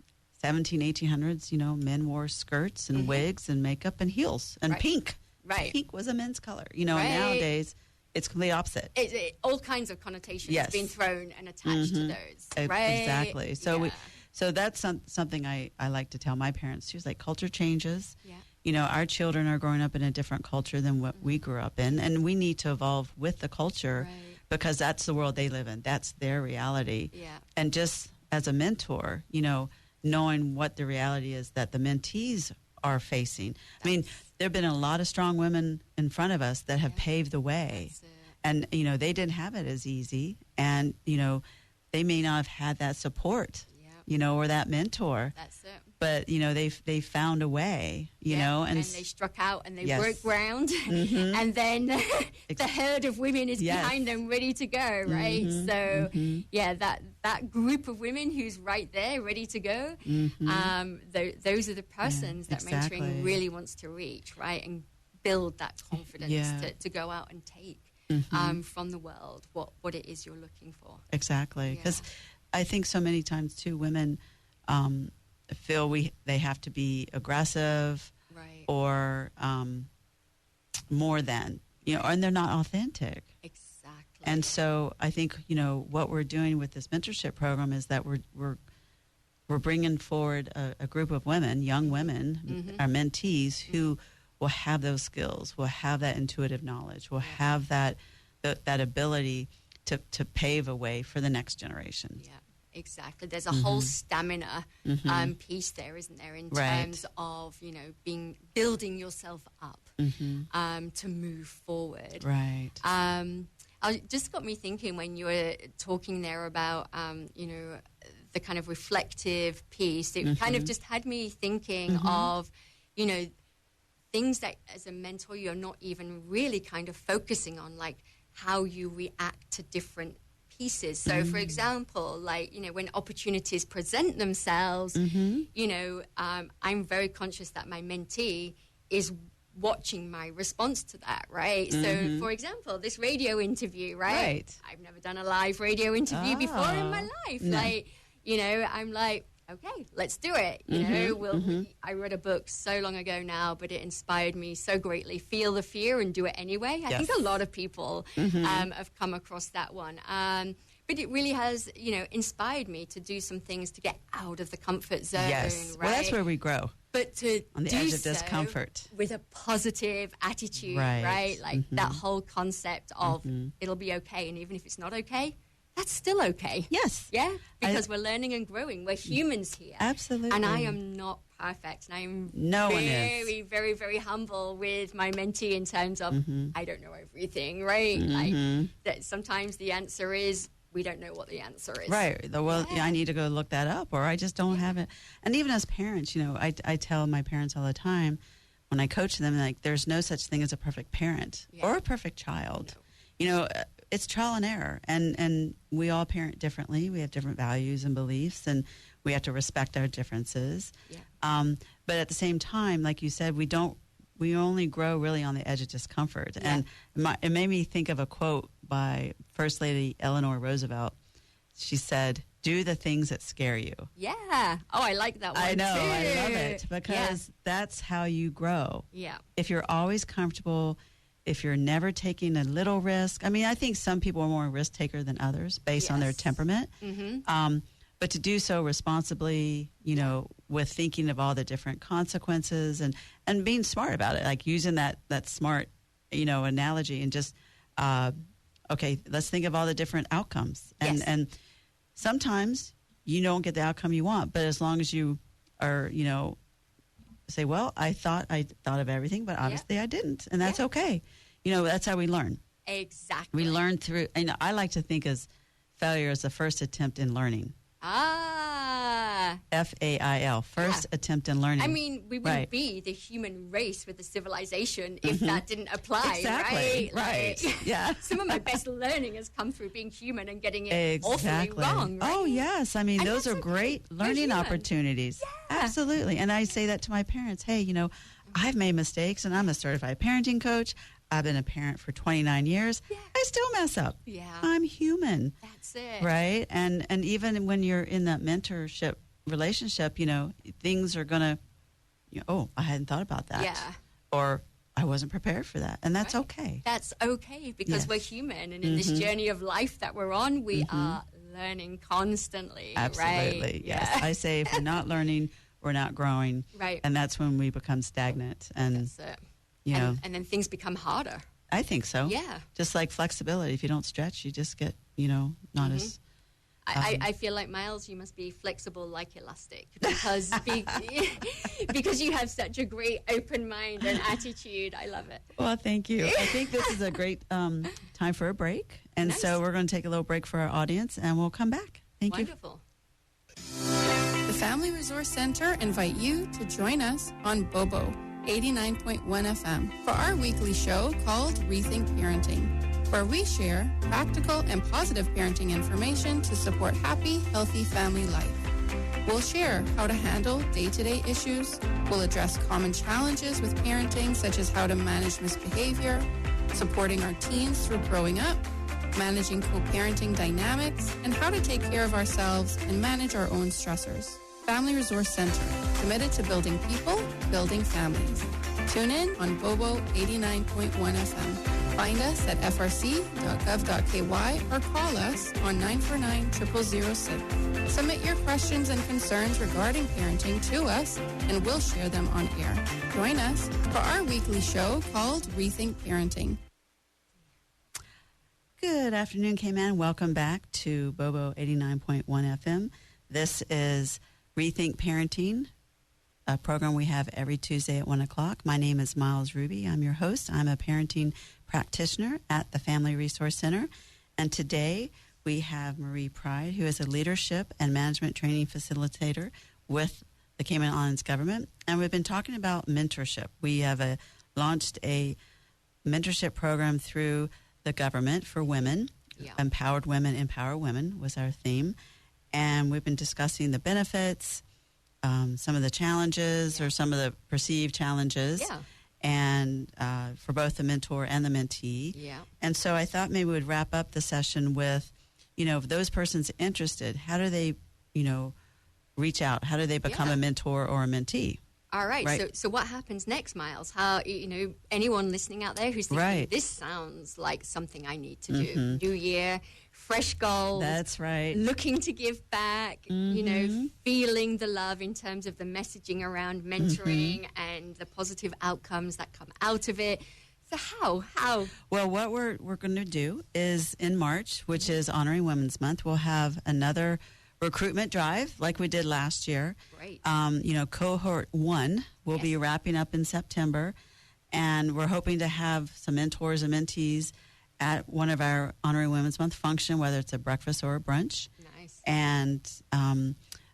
1800s, men wore skirts and wigs and makeup and heels and Right. pink. Right. Pink was a men's color. And Right. nowadays it's complete opposite. All kinds of connotations Yes. being thrown and attached to those, right? Exactly. So yeah. so that's something I like to tell my parents. She was like, culture changes. Yeah. Our children are growing up in a different culture than what we grew up in, and we need to evolve with the culture Right. because that's the world they live in. That's their reality. Yeah. And just as a mentor, knowing what the reality is that the mentees are facing. I mean, there have been a lot of strong women in front of us that have paved the way. That's it. And, they didn't have it as easy. And, they may not have had that support, or that mentor. That's it. But, they found a way, and they struck out and they Yes. broke ground. And then the herd of women is Yes. behind them ready to go, right? So, that group of women who's right there ready to go, those are the persons that exactly. mentoring really wants to reach, right? And build that confidence Yeah. to go out and take from the world what it is you're looking for. Exactly. Because I think so many times, too, women feel they have to be aggressive Right. or more than, and they're not authentic. Exactly. And so I think, what we're doing with this mentorship program is that we're bringing forward a group of women, young women, our mentees, who will have those skills, will have that intuitive knowledge, will have that ability to pave a way for the next generation. Yeah, exactly. There's a whole stamina piece there, isn't there, in Right. terms of, building yourself up to move forward. Right. It just got me thinking when you were talking there about, the kind of reflective piece. It kind of just had me thinking of, things that as a mentor you're not even really kind of focusing on, like how you react to different pieces. So, for example, like, when opportunities present themselves, I'm very conscious that my mentee is watching my response to that, right? So, for example, this radio interview, right? I've never done a live radio interview before in my life. No. Like, I'm like, okay, let's do it. I read a book so long ago now, but it inspired me so greatly. Feel the fear and do it anyway. I think a lot of people have come across that one. But it really has, inspired me to do some things to get out of the comfort zone. Yes. Right? Well, that's where we grow. But to On the do edge of so discomfort. with a positive attitude, Right. right? Like that whole concept of it'll be okay, and even if it's not okay, that's still okay. Yes. Yeah, because we're learning and growing. We're humans here. Absolutely. And I am not perfect. And I'm No one is. very, very, very humble with my mentee in terms of I don't know everything, right? Like that sometimes the answer is we don't know what the answer is. Right. Well, I need to go look that up, or I just don't have it. And even as parents, I tell my parents all the time when I coach them, like, there's no such thing as a perfect parent or a perfect child. It's trial and error, and we all parent differently. We have different values and beliefs, and we have to respect our differences. Yeah. But at the same time, like you said, we only grow really on the edge of discomfort. Yeah. And it made me think of a quote by First Lady Eleanor Roosevelt. She said, "Do the things that scare you." Yeah. Oh, I like that one. I know, too. I love it, because that's how you grow. Yeah. If you're always comfortable, if you're never taking a little risk. I mean, I think some people are more a risk taker than others based on their Yes. temperament. But to do so responsibly, with thinking of all the different consequences and being smart about it, like using that smart, analogy, and just, okay, let's think of all the different outcomes. And sometimes you don't get the outcome you want. But as long as you are, say, well, I thought of everything, but obviously I didn't. And that's okay. That's how we learn. Exactly. We learn through, and I like to think as failure as the first attempt in learning. FAIL, first attempt in learning. I mean, we wouldn't be the human race with the civilization if that didn't apply, exactly. right? Yeah. Some of my best learning has come through being human and getting it awfully wrong, right? Oh, yes. I mean, And those are that's great learning opportunities. Yeah. Absolutely. And I say that to my parents. Hey, I've made mistakes, and I'm a certified parenting coach. I've been a parent for 29 years. Yeah. I still mess up. Yeah. I'm human. That's it. Right? And even when you're in that mentorship relationship, things are going to, I hadn't thought about that. Yeah. Or I wasn't prepared for that. And that's okay. That's okay because Yes. we're human. And in this journey of life that we're on, we are learning constantly. Absolutely. Right? Yes. Yeah. I say if we're not learning, we're not growing. Right. And that's when we become stagnant. And, That's it. and then things become harder. I think so. Yeah. Just like flexibility. If you don't stretch, you just get, not as... I feel like, Miles, you must be flexible like elastic because because you have such a great open mind and attitude. I love it. Well, thank you. I think this is a great time for a break. And Nice. so we're going to take a little break for our audience, and we'll come back. Thank you. Wonderful. The Family Resource Center invite you to join us on Bobo 89.1 FM for our weekly show called Rethink Parenting, where we share practical and positive parenting information to support happy, healthy family life. We'll share how to handle day-to-day issues. We'll address common challenges with parenting, such as how to manage misbehavior, supporting our teens through growing up, managing co-parenting dynamics, and how to take care of ourselves and manage our own stressors. Family Resource Center, committed to building people, building families. Tune in on Bobo 89.1 FM. Find us at frc.gov.ky or call us on 949-0006. Submit your questions and concerns regarding parenting to us, and we'll share them on air. Join us for our weekly show called Rethink Parenting. Good afternoon, K-Man. Welcome back to Bobo 89.1 FM. This is Rethink Parenting, a program we have every Tuesday at 1 o'clock. My name is Miles Ruby. I'm your host. I'm a parenting practitioner at the Family Resource Center. And today we have Marie Pride, who is a leadership and management training facilitator with the Cayman Islands government. And we've been talking about mentorship. We have launched a mentorship program through the government for women. Yeah. Empowered Women, Empower Women was our theme. And we've been discussing the benefits, some of the challenges or some of the perceived challenges, and for both the mentor and the mentee. Yeah. And so I thought maybe we'd wrap up the session with, if those persons interested, how do they, reach out? How do they become a mentor or a mentee? All right. So what happens next, Miles? How, anyone listening out there who's thinking, this sounds like something I need to do. New year, fresh goals. That's right. Looking to give back, feeling the love in terms of the messaging around mentoring and the positive outcomes that come out of it. So how? Well, what we're going to do is in March, which is Honoring Women's Month, we'll have another recruitment drive like we did last year. Great. Cohort 1 will be wrapping up in September, and we're hoping to have some mentors and mentees at one of our Honoring Women's Month function, whether it's a breakfast or a brunch. Nice. And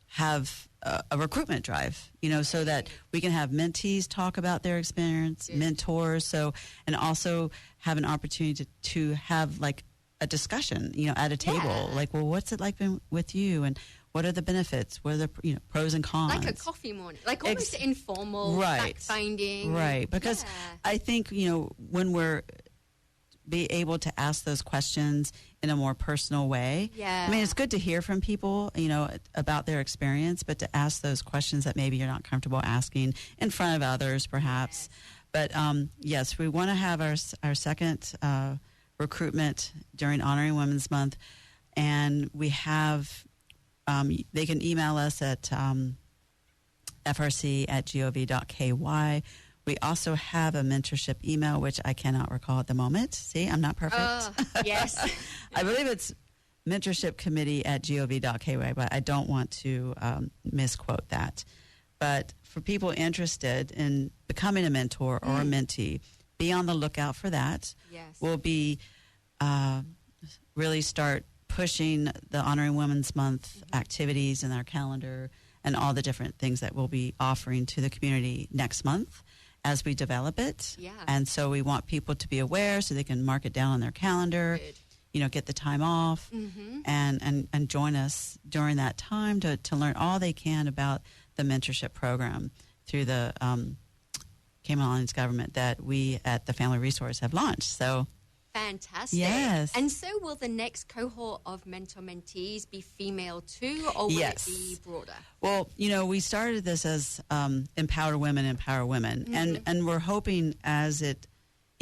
have a recruitment drive, so that we can have mentees talk about their experience, mentors, and also have an opportunity to have like a discussion, at a table, like, well, what's it like been with you, and what are the benefits, what are the pros and cons, like a coffee morning, like almost informal fact finding, right? Because I think when we're be able to ask those questions in a more personal way. Yeah. I mean, it's good to hear from people, about their experience, but to ask those questions that maybe you're not comfortable asking in front of others, perhaps. But yes, we want to have our second recruitment during Honoring Women's Month, and we have they can email us at frc@gov.ky. We also have a mentorship email, which I cannot recall at the moment. See, I'm not perfect. Yes. I believe it's mentorship committee at gov.ky, but I don't want to misquote that. But for people interested in becoming a mentor or a mentee, be on the lookout for that. Yes. We'll be really start pushing the Honoring Women's Month activities in our calendar and all the different things that we'll be offering to the community next month as we develop it. Yeah. And so we want people to be aware so they can mark it down on their calendar. Good. Get the time off and join us during that time to learn all they can about the mentorship program through the Cayman Islands government that we at the Family Resource have launched. So fantastic. Yes. And so will the next cohort of mentor-mentees be female too, or will Yes. it be broader? Well, we started this as Empower Women, and we're hoping as it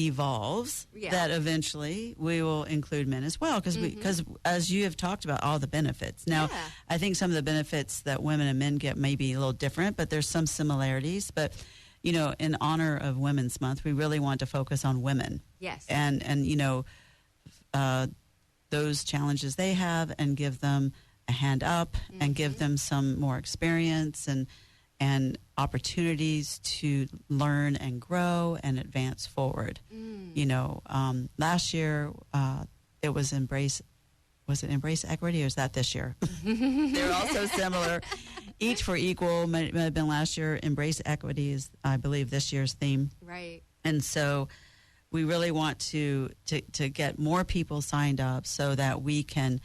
evolves that eventually we will include men as well, because as you have talked about all the benefits. Now, I think some of the benefits that women and men get may be a little different, but there's some similarities. But in honor of Women's Month, we really want to focus on women. Yes. And those challenges they have, and give them a hand up and give them some more experience and opportunities to learn and grow and advance forward. Last year it was Embrace Equity, or is that this year? They're all so similar. Each for Equal may have been last year. Embrace Equity is, I believe, this year's theme. Right. And so we really want to get more people signed up so that we can,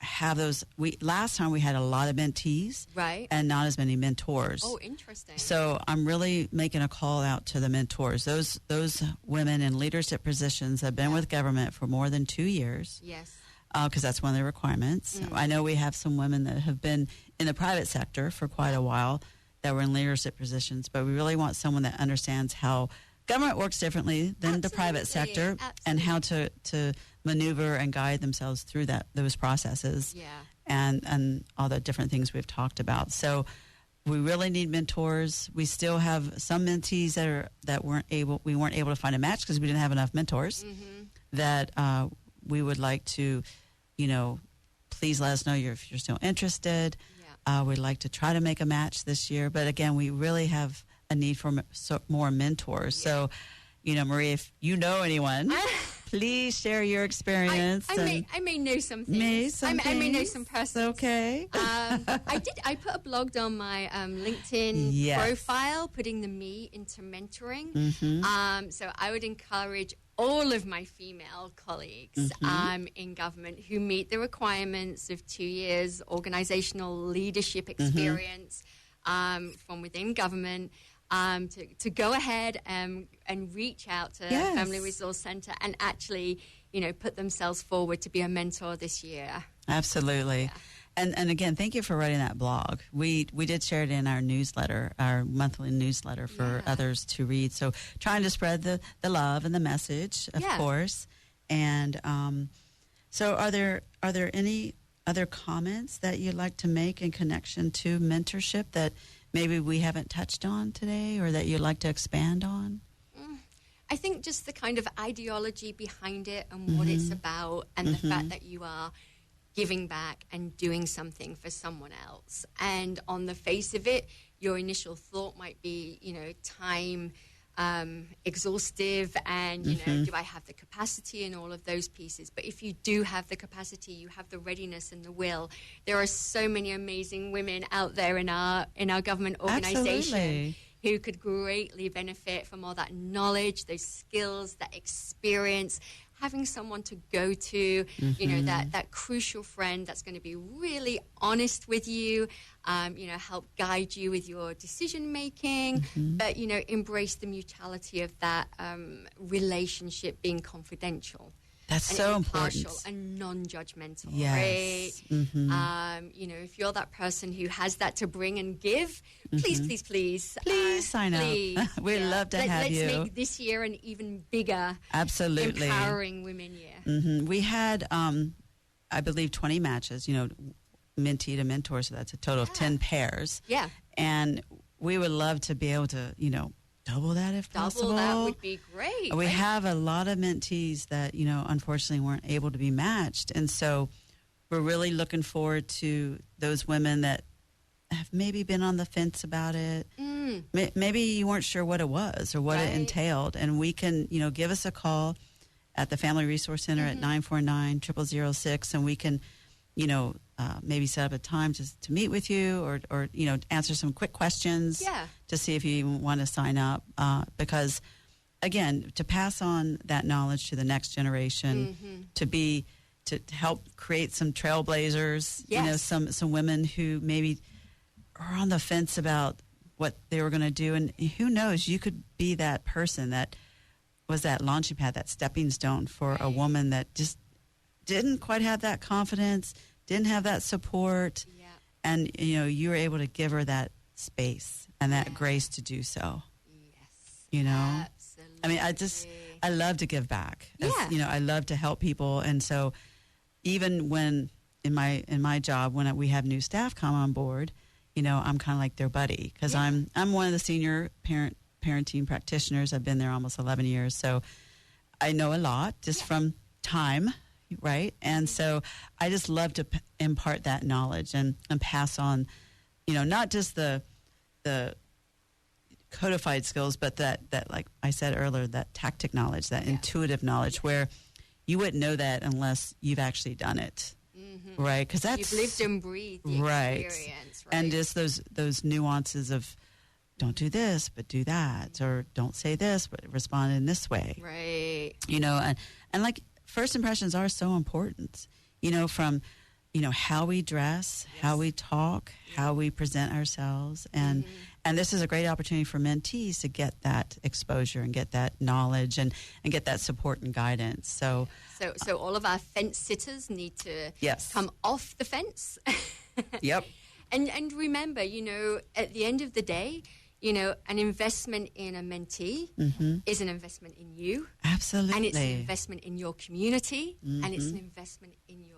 have those. Last time we had a lot of mentees, right, and not as many mentors. Oh, interesting. So I'm really making a call out to the mentors. Those women in leadership positions have been with government for more than 2 years. Yes. Because that's one of the requirements. I know we have some women that have been in the private sector for quite a while that were in leadership positions, but we really want someone that understands how government works differently than the private sector, and how to maneuver and guide themselves through those processes, and all the different things we've talked about. So we really need mentors. We still have some mentees that we weren't able to find a match because we didn't have enough mentors. That we would like to, please let us know if you're still interested. We'd like to try to make a match this year, but again, we really have a need for more mentors. So, Marie, if you know anyone, please share your experience. I may know some things. I may know some persons. Okay. I put a blog on my LinkedIn profile, putting the me into mentoring. So I would encourage all of my female colleagues in government who meet the requirements of 2 years organizational leadership experience from within government to go ahead and reach out to Family Resource Center and actually, put themselves forward to be a mentor this year. Absolutely. Yeah. And again, thank you for writing that blog. We did share it in our newsletter, our monthly newsletter for others to read. So trying to spread the love and the message, of course. And so are there any other comments that you'd like to make in connection to mentorship that maybe we haven't touched on today, or that you'd like to expand on? I think just the kind of ideology behind it and what it's about, and the fact that you are giving back and doing something for someone else. And on the face of it, your initial thought might be, time exhaustive, and, do I have the capacity and all of those pieces? But if you do have the capacity, you have the readiness and the will. There are so many amazing women out there in our government organization who could greatly benefit from all that knowledge, those skills, that experience, having someone to go to, that crucial friend that's going to be really honest with you, help guide you with your decision making, but, embrace the mutuality of that relationship being confidential. That's so important. And non-judgmental, yes. right? If you're that person who has that to bring and give, please sign up. We'd love to have you. Let's make this year an even bigger, absolutely empowering women year. We had, I believe, 20 matches, mentee to mentor, so that's a total of 10 pairs. Yeah. And we would love to be able to, double that if possible. Double that would be great. We right? have a lot of mentees that, unfortunately weren't able to be matched. And so we're really looking forward to those women that have maybe been on the fence about it. Maybe you weren't sure what it was or what it entailed. And we can, give us a call at the Family Resource Center at 949-0006, and we can, maybe set up a time to meet with you or answer some quick questions to see if you even want to sign up. Because, again, to pass on that knowledge to the next generation, to help create some trailblazers, some women who maybe are on the fence about what they were going to do. And who knows, you could be that person that was that launching pad, that stepping stone for a woman that just didn't quite have that confidence, didn't have that support. Yeah. And, you were able to give her that space and that grace to do so. Yes. Absolutely. I mean, I love to give back. I love to help people. And so even when in my job, when we have new staff come on board, I'm kind of like their buddy because I'm one of the senior parenting practitioners. I've been there almost 11 years. So I know a lot just from time, right? And so I just love to impart that knowledge and pass on, not just the codified skills, but that like I said earlier, that tactic knowledge, that intuitive knowledge where you wouldn't know that unless you've actually done it. Right, because that's you've lived and breathed the experience, right? And just those nuances of don't do this, but do that, or don't say this, but respond in this way, right? And like first impressions are so important, from how we dress, how we talk, how we present ourselves, and this is a great opportunity for mentees to get that exposure and get that knowledge and get that support and guidance. So all of our fence sitters need to come off the fence. Yep. And remember, at the end of the day, an investment in a mentee is an investment in you. Absolutely. And it's an investment in your community, and it's an investment in your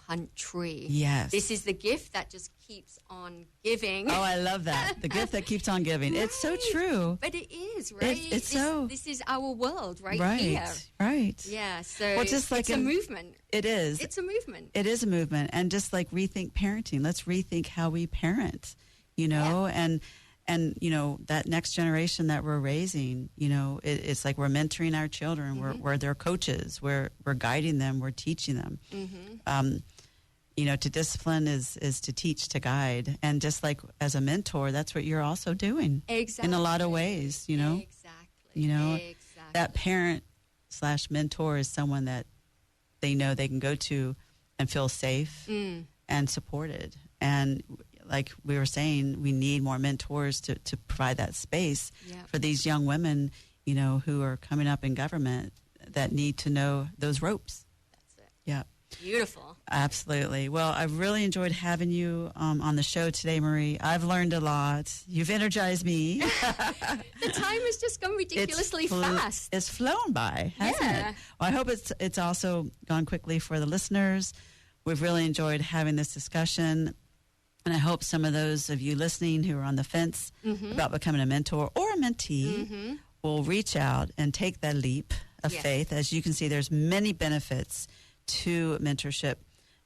country. Yes. This is the gift that just keeps on giving. Oh, I love that. The gift that keeps on giving. Right. It's so true. But it is, right? This is our world right here. Right. Yeah. So just like it's a movement. It is. It's a movement. It is a movement. And just like rethink parenting, let's rethink how we parent, and that next generation that we're raising, it's like we're mentoring our children. We're their coaches. We're guiding them. We're teaching them. To discipline is to teach, to guide. And just like as a mentor, that's what you're also doing. Exactly. In a lot of ways, Exactly. Exactly. That parent/mentor is someone that they know they can go to and feel safe and supported. And like we were saying, we need more mentors to provide that space for these young women, who are coming up in government that need to know those ropes. That's it. Yeah. Beautiful. Absolutely. Well, I've really enjoyed having you on the show today, Marie. I've learned a lot. You've energized me. The time has just gone ridiculously fast. It's flown by, hasn't it? Well, I hope it's also gone quickly for the listeners. We've really enjoyed having this discussion. And I hope some of those of you listening who are on the fence about becoming a mentor or a mentee will reach out and take that leap of faith. As you can see, there's many benefits to mentorship,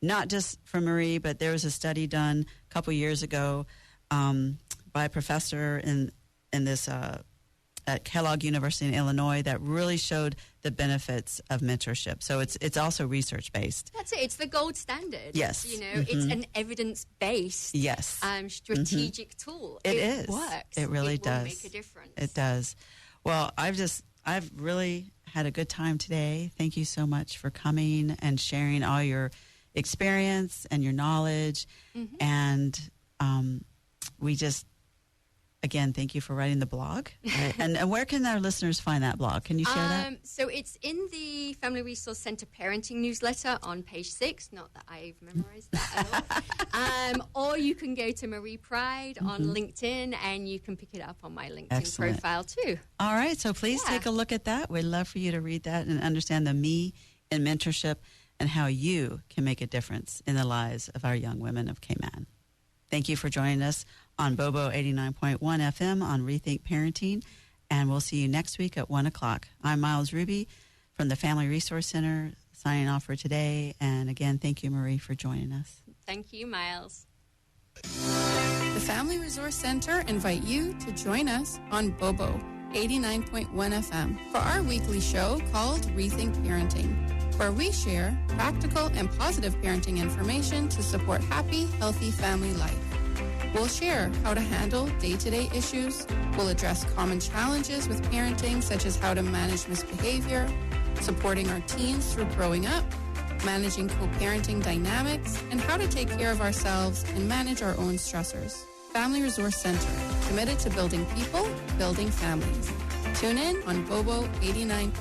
not just for Marie, but there was a study done a couple years ago by a professor in this at Kellogg University in Illinois that really showed the benefits of mentorship. So it's also research based. That's it. It's the gold standard. Yes. It's an evidence based strategic tool. It works. It really does. It will make a difference. It does. Well, I've really had a good time today. Thank you so much for coming and sharing all your experience and your knowledge. And we just, again, thank you for writing the blog. And where can our listeners find that blog? Can you share that? So it's in the Family Resource Center Parenting newsletter on page 6. Not that I've memorized that at all. Or you can go to Marie Pride on LinkedIn, and you can pick it up on my LinkedIn profile too. All right. So please take a look at that. We'd love for you to read that and understand the me in mentorship and how you can make a difference in the lives of our young women of Cayman. Thank you for joining us on Bobo 89.1 FM on Rethink Parenting. And we'll see you next week at 1 o'clock. I'm Miles Ruby from the Family Resource Center, signing off for today. And again, thank you, Marie, for joining us. Thank you, Miles. The Family Resource Center invite you to join us on Bobo 89.1 FM for our weekly show called Rethink Parenting, where we share practical and positive parenting information to support happy, healthy family life. We'll share how to handle day-to-day issues. We'll address common challenges with parenting, such as how to manage misbehavior, supporting our teens through growing up, managing co-parenting dynamics, and how to take care of ourselves and manage our own stressors. Family Resource Center, committed to building people, building families. Tune in on Bobo 89.